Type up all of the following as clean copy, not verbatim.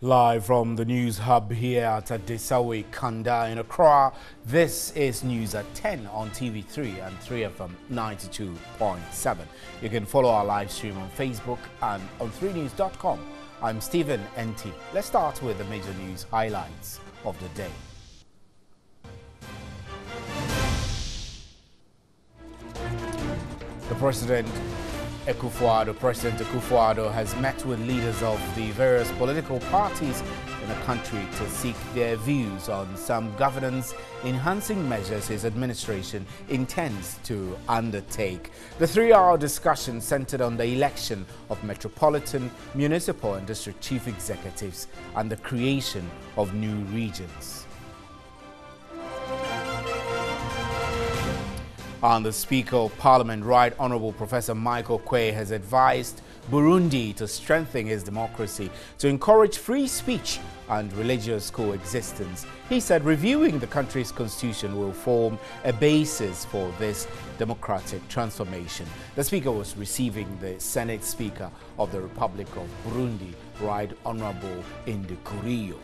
Live from the news hub here at Desawe Kanda in Accra, this is news at 10 on TV3 and 3FM 92.7. You can follow our live stream on Facebook and on 3news.com. I'm Stephen NT. Let's start with the major news highlights of the day. President Akufo-Addo has met with leaders of the various political parties in the country to seek their views on some governance-enhancing measures his administration intends to undertake. The three-hour discussion centered on the election of metropolitan, municipal and district chief executives and the creation of new regions. And the Speaker of Parliament, Right Honourable Professor Michael Quaye, has advised Burundi to strengthen its democracy, to encourage free speech and religious coexistence. He said reviewing the country's constitution will form a basis for this democratic transformation. The Speaker was receiving the Senate Speaker of the Republic of Burundi, Right Honourable Ndikurio.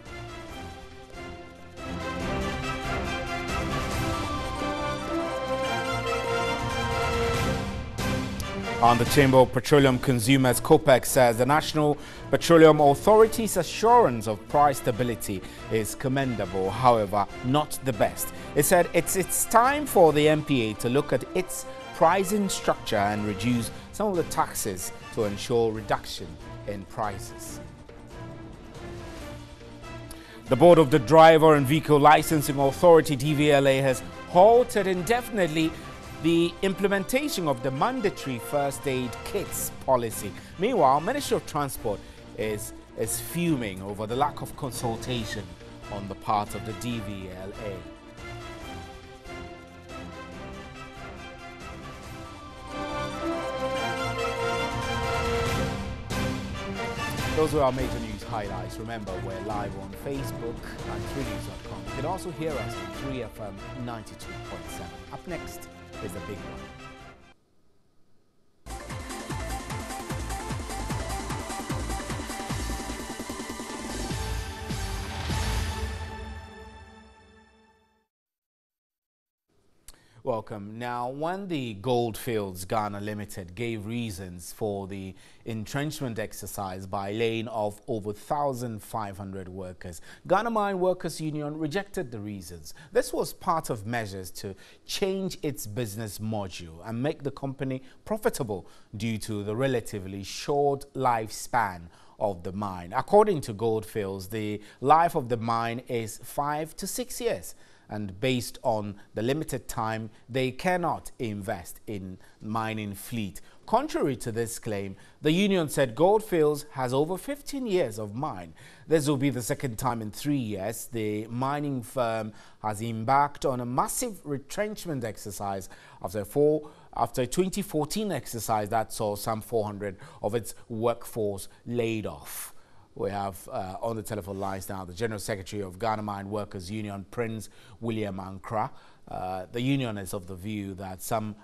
On the Chamber of Petroleum Consumers, COPEC says the National Petroleum Authority's assurance of price stability is commendable, however, not the best. It said it's time for the NPA to look at its pricing structure and reduce some of the taxes to ensure reduction in prices. The Board of the Driver and Vehicle Licensing Authority, DVLA, has halted indefinitely the implementation of the mandatory first aid kits policy. Meanwhile, Ministry of Transport is fuming over the lack of consultation on the part of the DVLA. Those were our major news highlights. Remember, we're live on Facebook and 3news.com. You can also hear us on 3FM 92.7. Up next is a big one. Welcome. Now, when the Goldfields Ghana Limited gave reasons for the entrenchment exercise by laying off over 1,500 workers, Ghana Mine Workers Union rejected the reasons. This was part of measures to change its business module and make the company profitable due to the relatively short lifespan of the mine. According to Goldfields, the life of the mine is 5 to 6 years. And based on the limited time, they cannot invest in mining fleet. Contrary to this claim, the union said Goldfields has over 15 years of mine. This will be the second time in 3 years the mining firm has embarked on a massive retrenchment exercise after a 2014 exercise that saw some 400 of its workforce laid off. We have on the telephone lines now the General Secretary of Ghana Mine Workers Union, Prince William Ankra. The union is of the view that some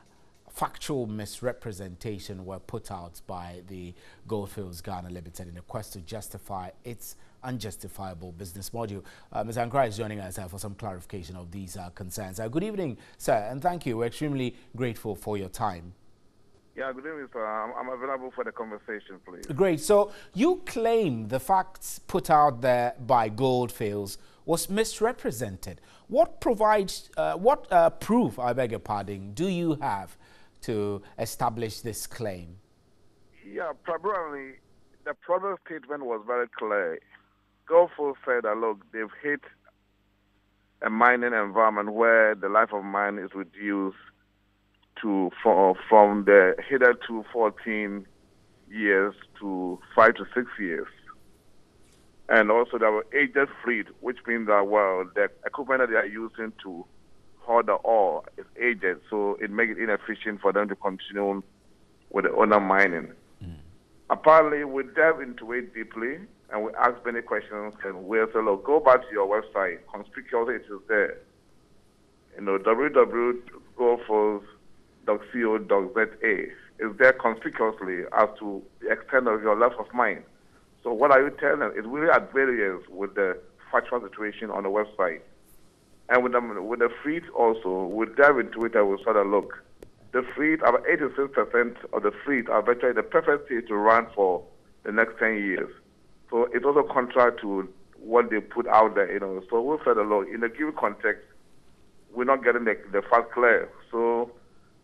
factual misrepresentation were put out by the Goldfields Ghana Limited in a quest to justify its unjustifiable business module. Ms. Ankra is joining us for some clarification of these concerns. Good evening, sir, and thank you. We're extremely grateful for your time. Yeah, good evening, sir. I'm available for the conversation, please. Great. So you claim the facts put out there by Goldfields was misrepresented. What proof, I beg your pardon, do you have to establish this claim? Yeah, primarily, the product statement was very clear. Goldfields said that, look, they've hit a mining environment where the life of mine is reduced from the hitherto 14 years to 5 to 6 years. And also there were aged fleet, which means that, well, the equipment that they are using to haul the ore is aged, so it makes it inefficient for them to continue with the owner mining. Apparently, we delve into it deeply, and we ask many questions, and we'll say, look, go back to your website. Conspicuously, it is there. www.goldfields.co.za is there conspicuously as to the extent of your life of mine. So what are you telling them? It's really at variance with the factual situation on the website. And with the fleet also, we dive into it and we sort of look. The fleet, about 86% of the fleet are virtually the perfect state to run for the next 10 years. So it's also contrary to what they put out there, So we said, look, in the given context, we're not getting the facts clear. So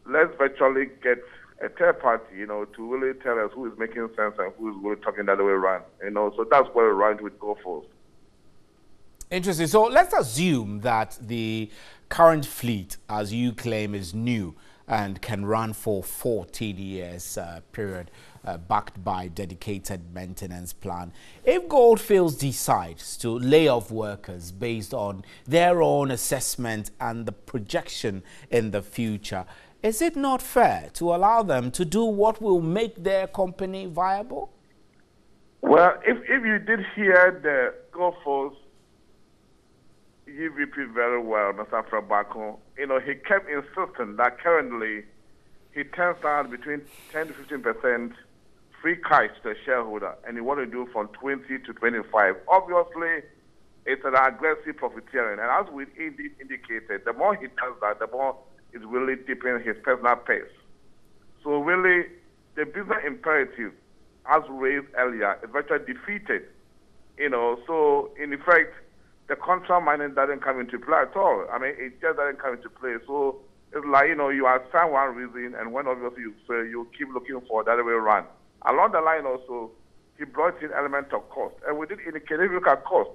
let's virtually get a third party, to really tell us who is making sense and who is really talking the other way around, So that's where we're running with GoForce. Interesting. So let's assume that the current fleet, as you claim, is new and can run for 14 years period, backed by dedicated maintenance plan. If Goldfields decides to lay off workers based on their own assessment and the projection in the future, is it not fair to allow them to do what will make their company viable? Well, if you did hear the GoForce EVP very well, Mr. Frabako, he kept insisting that currently he turns down between 10 to 15% free cash to the shareholder, and he want to do from 20 to 25. Obviously, it's an aggressive profiteering, and as we indicated, the more he does that, the more it's really deepening his personal pace. So really, the business imperative, as raised earlier, is virtually defeated. So in effect, the contract mining doesn't come into play at all. I mean, it just doesn't come into play. So it's like, you assign one reason, and when obviously you fail, you keep looking for the other way around. Along the line also, he brought in element of cost. And we did indicate, if you look at cost,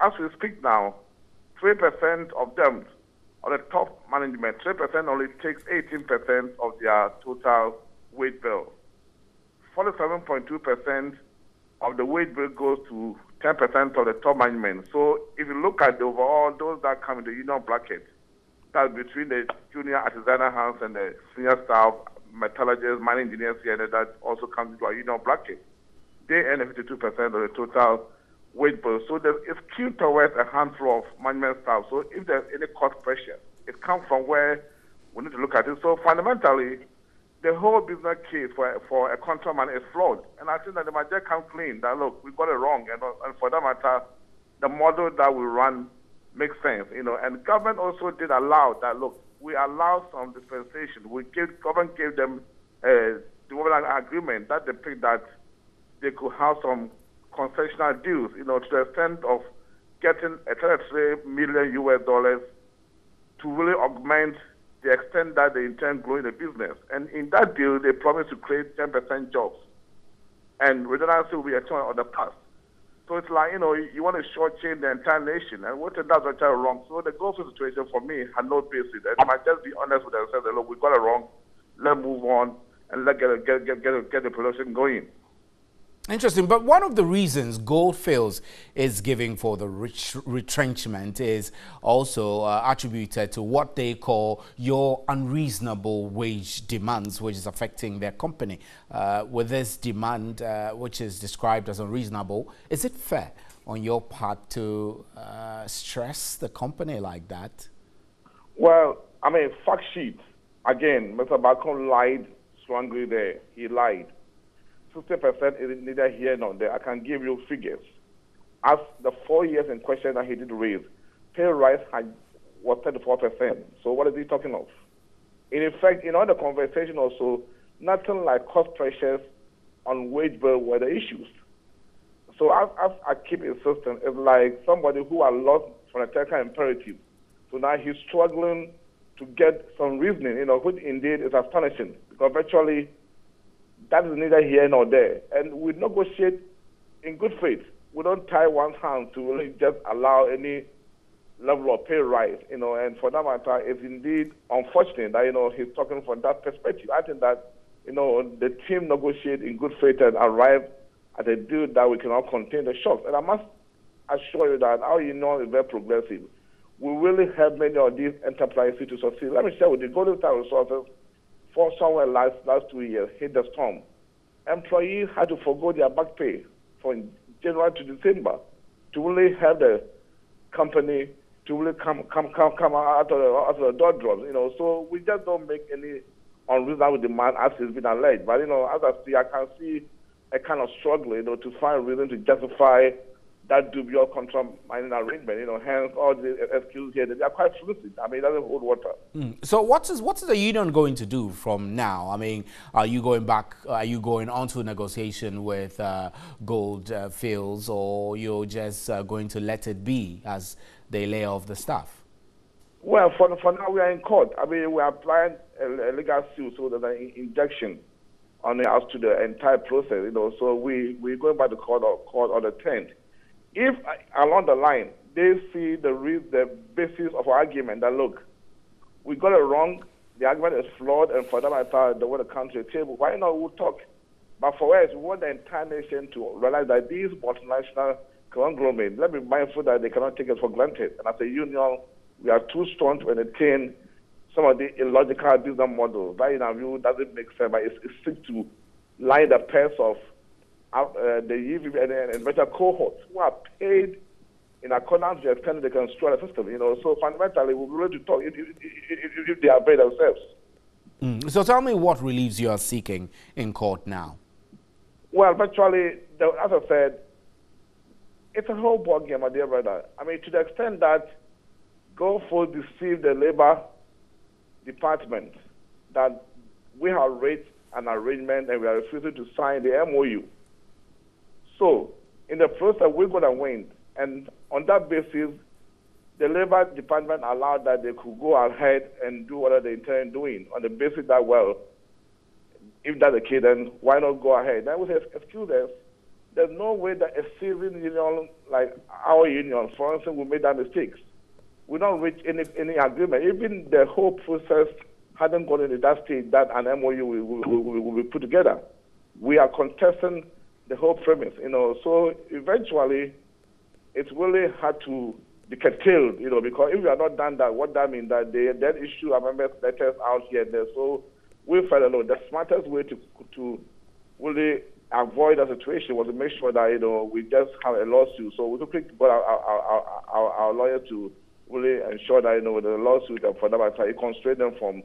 as we speak now, 3% of them, or the top management, 3% only takes 18% of their total wage bill. 47.2% of the wage bill goes to 10% of the top management. So if you look at the overall, those that come in the union bracket, that's between the junior artisanal hands and the senior staff, metallurgists, mining engineers here, that also comes into our union bracket. They earn 52% of the total wage bill. So it's skewed towards a handful of management staff. So if there's any cost pressure, it comes from where we need to look at it. So fundamentally, the whole business case for a contract man is flawed. And I think that the majority come clean that, look, we got it wrong. And for that matter, the model that we run makes sense, And government also did allow that, look, we allow some dispensation. Government gave them a development agreement that they picked that they could have some concessional deals, to the extent of getting a $33 million to really augment the extent that they intend growing the business. And in that deal, they promised to create 10% jobs. And redundancy will be a turn on the past. So it's like, you want to shortchange the entire nation. And what that's actually wrong. So the GoForce situation for me had no basis. And they might just be honest with themselves that, look, we got it wrong. Let's move on and let's get the production going. Interesting, but one of the reasons Goldfields is giving for the retrenchment is also attributed to what they call your unreasonable wage demands, which is affecting their company. With this demand, which is described as unreasonable, is it fair on your part to stress the company like that? Well, I mean, fact sheet. Again, Mr. Bacon lied strongly there. He lied. 60% is neither here nor there. I can give you figures. As the 4 years in question that he did raise, pay rise was 34%. So what is he talking of? In effect, in all the conversation also, nothing like cost pressures on wage bill were the issues. So as I keep insisting, it's like somebody who has lost from a technical imperative. So now he's struggling to get some reasoning, which indeed is astonishing, because virtually that is neither here nor there. And we negotiate in good faith. We don't tie one's hand to really just allow any level of pay rise, and for that matter, it's indeed unfortunate that, he's talking from that perspective. I think that, the team negotiate in good faith and arrive at a deal that we cannot contain the shocks. And I must assure you that our union is very progressive. We really help many of these enterprises to succeed. Let me share with you, Golden Star Resources, for somewhere last 2 years, hit the storm. Employees had to forgo their back pay from January to December to really help the company to really come out of the doldrums, So we just don't make any unreasonable demand as has been alleged. But, as I see, I can see a kind of struggle, to find a reason to justify that dubious contract mining arrangement. Hence all the excuses here, they are quite fluid. I mean, it doesn't hold water. So what is the union going to do from now? I mean, are you going back? Are you going on to negotiation with Gold Fields, or you're just going to let it be as they lay off the staff? Well, for now we are in court. I mean, we are applying a legal suit, so there's an injunction on us to the entire process. So we're going by the court on the 10th. If along the line they see the basis of our argument that, look, we got it wrong, the argument is flawed, and for that matter, they want to come to the table, why not we'll talk? But for us, we want the entire nation to realize that these multinational conglomerates, let's be mindful that they cannot take us for granted. And as a union, we are too strong to entertain some of the illogical business models. That, in our view, doesn't make sense, but it seeks to line the purse of the EV and better cohorts who are paid in accordance with the extent they can destroy the system. So fundamentally, we'll be ready to talk if they are paid themselves. So tell me what reliefs you are seeking in court now. Well, virtually, as I said, it's a whole ball game, my dear brother. I mean, to the extent that GoFood deceived the Labor Department that we have reached an arrangement and we are refusing to sign the MOU. So, in the process, we're going to win. And on that basis, the Labor Department allowed that they could go ahead and do what they intend doing on the basis that, well, if that's the case, then why not go ahead? Then we say, excuse us, there's no way that a civil union like our union, for instance, will make that mistakes. We don't reach any agreement. Even the whole process hadn't gone into that stage that an MOU will be put together. We are contesting the whole premise, So eventually, it's really hard to be curtailed, because if we are not done that, what that means that they then issue amendment letters out here and there. So we felt the smartest way to really avoid that situation was to make sure that we just have a lawsuit. So we quickly got our lawyers to really ensure that the lawsuit and for that matter, it constrained them from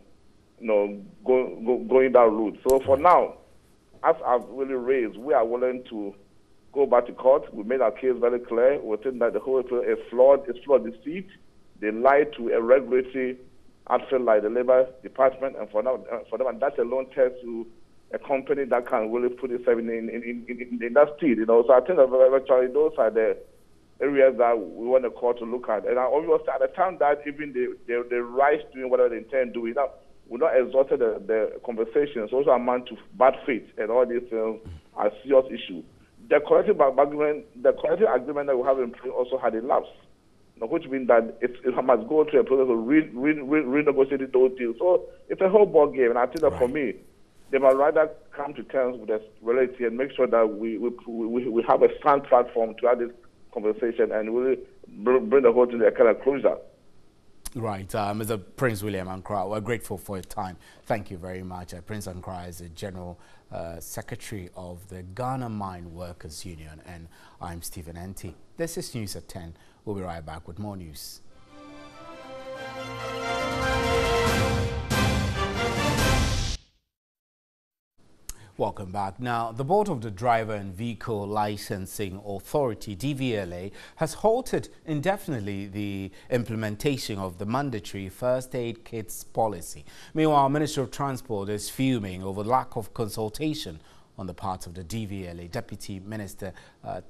going that route. So for now, as I've really raised, we are willing to go back to court. We made our case very clear. We think that the whole thing is flawed. It's flawed deceit. They lied to a regulatory outfit like the Labor Department, and for them, and that alone tells you a company that can really put itself in that state. So I think that actually those are the areas that we want the court to look at. And obviously, at the time that even the rights doing whatever they intend to do, we not exhausted the conversations, also amount to bad faith, and all these things are serious issues. The collective agreement that we have in place also had a lapse, which means that it must go through a process of renegotiating those deals. So it's a whole ball game, and I think that for me, they must rather come to terms with the reality and make sure that we have a sound platform to have this conversation and really bring the whole thing to a kind of closure. Right, Mr. Prince William Ankrah, we're grateful for your time. Thank you very much. Prince Ankrah is the General Secretary of the Ghana Mine Workers Union, and I'm Stephen Enti. This is News at 10. We'll be right back with more news. Welcome back. Now, the Board of the Driver and Vehicle Licensing Authority, DVLA, has halted indefinitely the implementation of the mandatory first aid kits policy. Meanwhile, Minister of Transport is fuming over lack of consultation on the part of the DVLA. Deputy Minister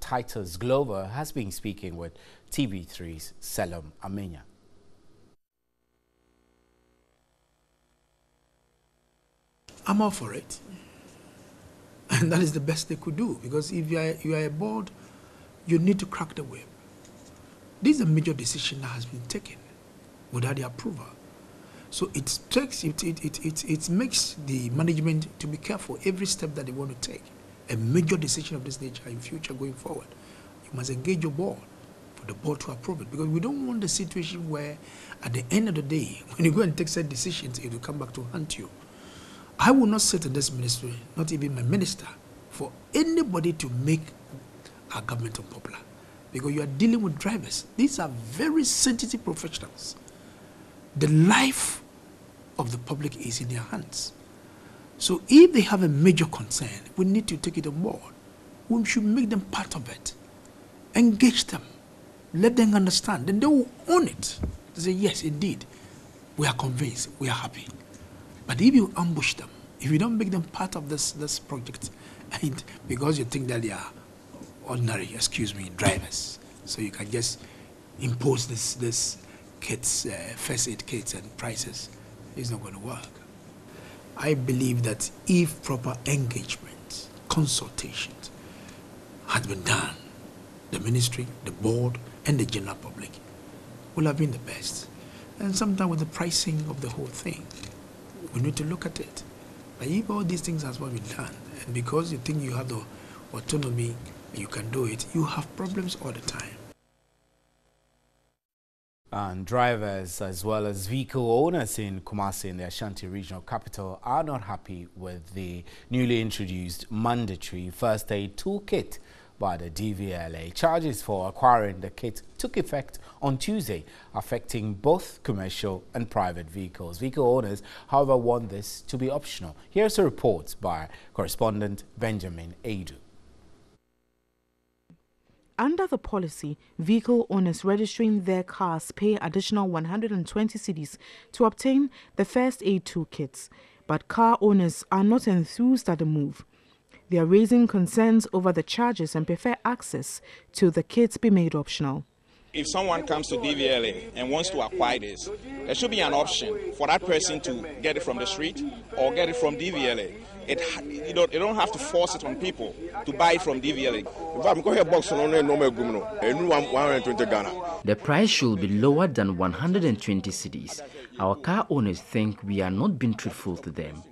Titus Glover has been speaking with TV3's Selim Amenya. I'm all for it. And that is the best they could do, because if you are a board, you need to crack the whip. This is a major decision that has been taken without the approval. So it makes the management to be careful every step that they want to take. A major decision of this nature in future going forward, you must engage your board for the board to approve it, because we don't want the situation where at the end of the day, when you go and take such decisions, it will come back to haunt you. I will not sit in this ministry, not even my minister, for anybody to make our government unpopular, because you are dealing with drivers. These are very sensitive professionals. The life of the public is in their hands. So if they have a major concern, we need to take it on board. We should make them part of it. Engage them. Let them understand. Then they will own it. They say, yes, indeed, we are convinced, we are happy. But if you ambush them, if you don't make them part of this project, and because you think that they are ordinary, drivers, so you can just impose this kits, first aid kits and prices, it's not going to work. I believe that if proper engagement, consultations had been done, the ministry, the board, and the general public will have been the best. And sometimes with the pricing of the whole thing, we need to look at it. But if all these things has not been done, and because you think you have the autonomy, you can do it, you have problems all the time. And drivers as well as vehicle owners in Kumasi, in the Ashanti regional capital, are not happy with the newly introduced mandatory first aid toolkit by the DVLA. Charges for acquiring the kit took effect on Tuesday, affecting both commercial and private vehicles. Vehicle owners, however, want this to be optional. Here's a report by correspondent Benjamin Adu. Under the policy, vehicle owners registering their cars pay additional 120 cedis to obtain the first aid toolkits, but car owners are not enthused at the move. They are raising concerns over the charges and prefer access to the kits be made optional. If someone comes to DVLA and wants to acquire this, there should be an option for that person to get it from the street or get it from DVLA. You don't have to force it on people to buy it from DVLA. The price should be lower than 120 cedis. Our car owners think we are not being truthful to them.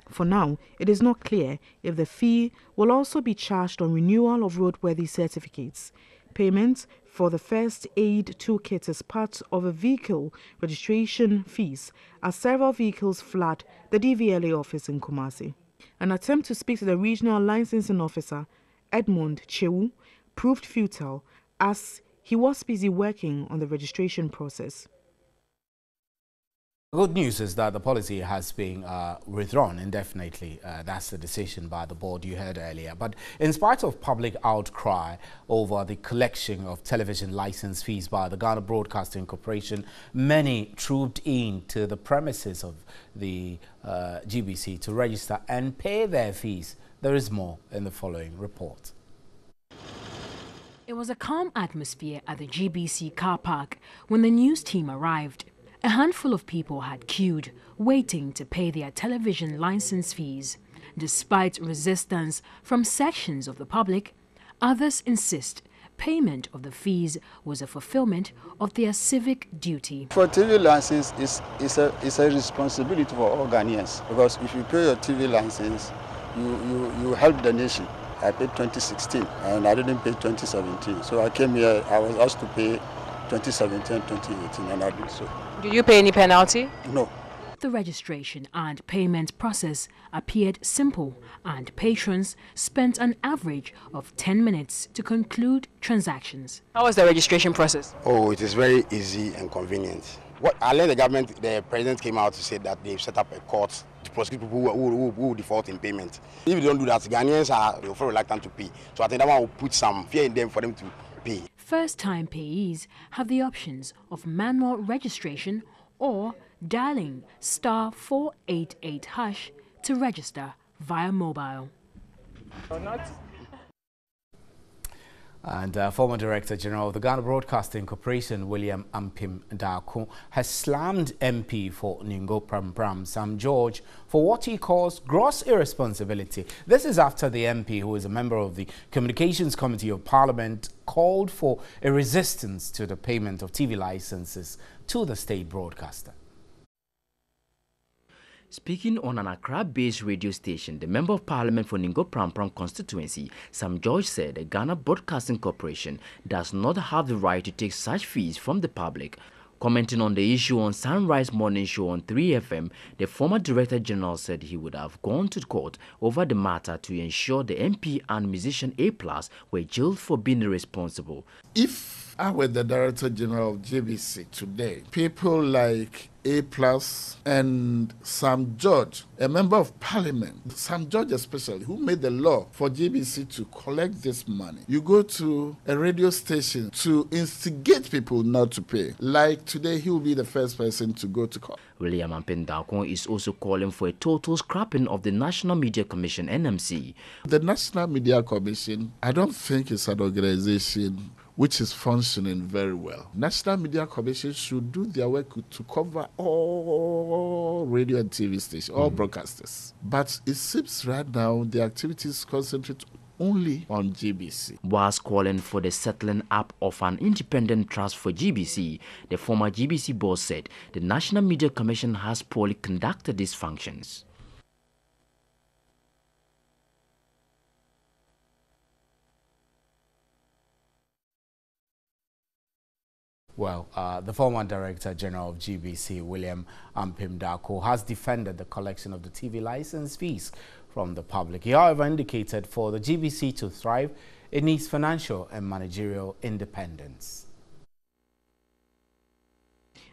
For now, it is not clear if the fee will also be charged on renewal of roadworthy certificates. Payment for the first aid toolkit is part of a vehicle registration fees as several vehicles flood the DVLA office in Kumasi. An attempt to speak to the regional licensing officer, Edmund Chewu, proved futile as he was busy working on the registration process. Good news is that the policy has been withdrawn indefinitely. That's the decision by the board you heard earlier. But in spite of public outcry over the collection of television license fees by the Ghana Broadcasting Corporation, many trooped in to the premises of the GBC to register and pay their fees. There is more in the following report. It was a calm atmosphere at the GBC car park when the news team arrived. A handful of people had queued, waiting to pay their television license fees. Despite resistance from sections of the public, others insist payment of the fees was a fulfillment of their civic duty. For TV license, it's a responsibility for all Ghanaians, because if you pay your TV license, you help the nation. I paid 2016 and I didn't pay 2017. So I came here, I was asked to pay 2017 and 2018 and I did so. Did you pay any penalty? No. The registration and payment process appeared simple and patrons spent an average of 10 minutes to conclude transactions. How was the registration process? Oh, it is very easy and convenient. What I learned, the president came out to say that they've set up a court to prosecute people who default in payment. If they don't do that, Ghanaians are very reluctant to pay. So I think that one will put some fear in them for them to pay. First-time payees have the options of manual registration or dialing *488# to register via mobile. And former Director General of the Ghana Broadcasting Corporation, William Ampim Daako, has slammed MP for Ningo Pram Sam George for what he calls gross irresponsibility. This is after the MP, who is a member of the Communications Committee of Parliament, called for a resistance to the payment of TV licenses to the state broadcaster. Speaking on an Accra-based radio station, the Member of Parliament for Ningo Pram constituency, Sam George, said the Ghana Broadcasting Corporation does not have the right to take such fees from the public. Commenting on the issue on Sunrise Morning Show on 3FM, the former Director General said he would have gone to court over the matter to ensure the MP and musician A+ were jailed for being irresponsible. If I were the Director General of GBC today, people like A+ and Sam George, a member of parliament, Sam George especially, who made the law for GBC to collect this money. You go to a radio station to instigate people not to pay. Like today, he will be the first person to go to court. William Ampim Darko is also calling for a total scrapping of the National Media Commission, NMC. The National Media Commission, I don't think it's an organization which is functioning very well. National Media Commission should do their work to cover all radio and TV stations, all broadcasters. But it seems right now the activities concentrate only on GBC. Whilst calling for the settling up of an independent trust for GBC, the former GBC boss said the National Media Commission has poorly conducted these functions. Well, the former Director General of GBC, William Ampim Darko, has defended the collection of the TV license fees from the public. He, however, indicated for the GBC to thrive, it needs financial and managerial independence.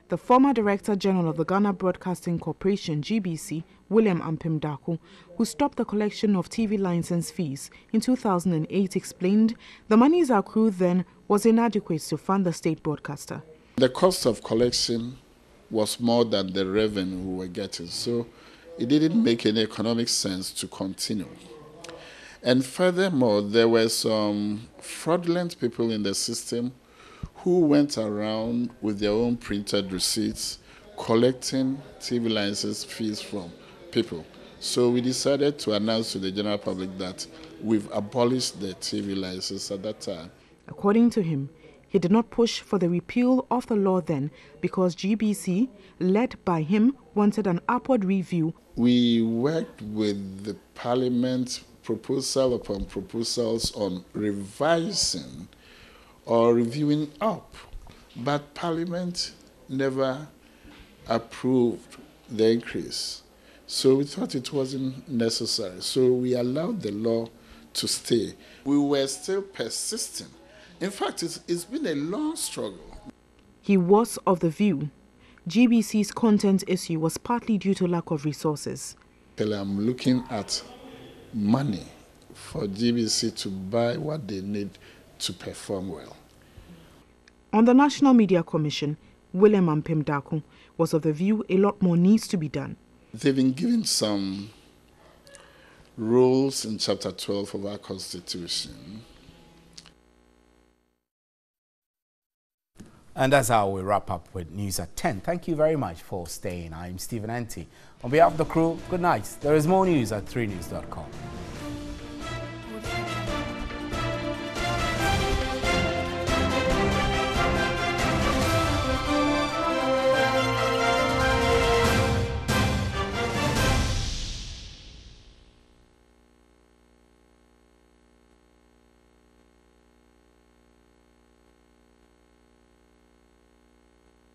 The former Director General of the Ghana Broadcasting Corporation, GBC, William Ampim Darko, who stopped the collection of TV license fees in 2008, explained the monies accrued then was inadequate to fund the state broadcaster. The cost of collection was more than the revenue we were getting, so it didn't make any economic sense to continue. And furthermore, there were some fraudulent people in the system who went around with their own printed receipts collecting TV license fees from people. So we decided to announce to the general public that we've abolished the TV license at that time. According to him, he did not push for the repeal of the law then because GBC, led by him, wanted an upward review. We worked with the parliament proposal upon proposals on revising or reviewing up, but Parliament never approved the increase. So we thought it wasn't necessary. So we allowed the law to stay. We were still persisting. In fact, it's been a long struggle. He was of the view GBC's content issue was partly due to lack of resources. I'm looking at money for GBC to buy what they need to perform well. On the National Media Commission, William Ampim Darko was of the view a lot more needs to be done. They've been given some rules in Chapter 12 of our Constitution. And that's how we wrap up with News at 10. Thank you very much for staying. I'm Stephen Anti. On behalf of the crew, good night. There is more news at 3news.com.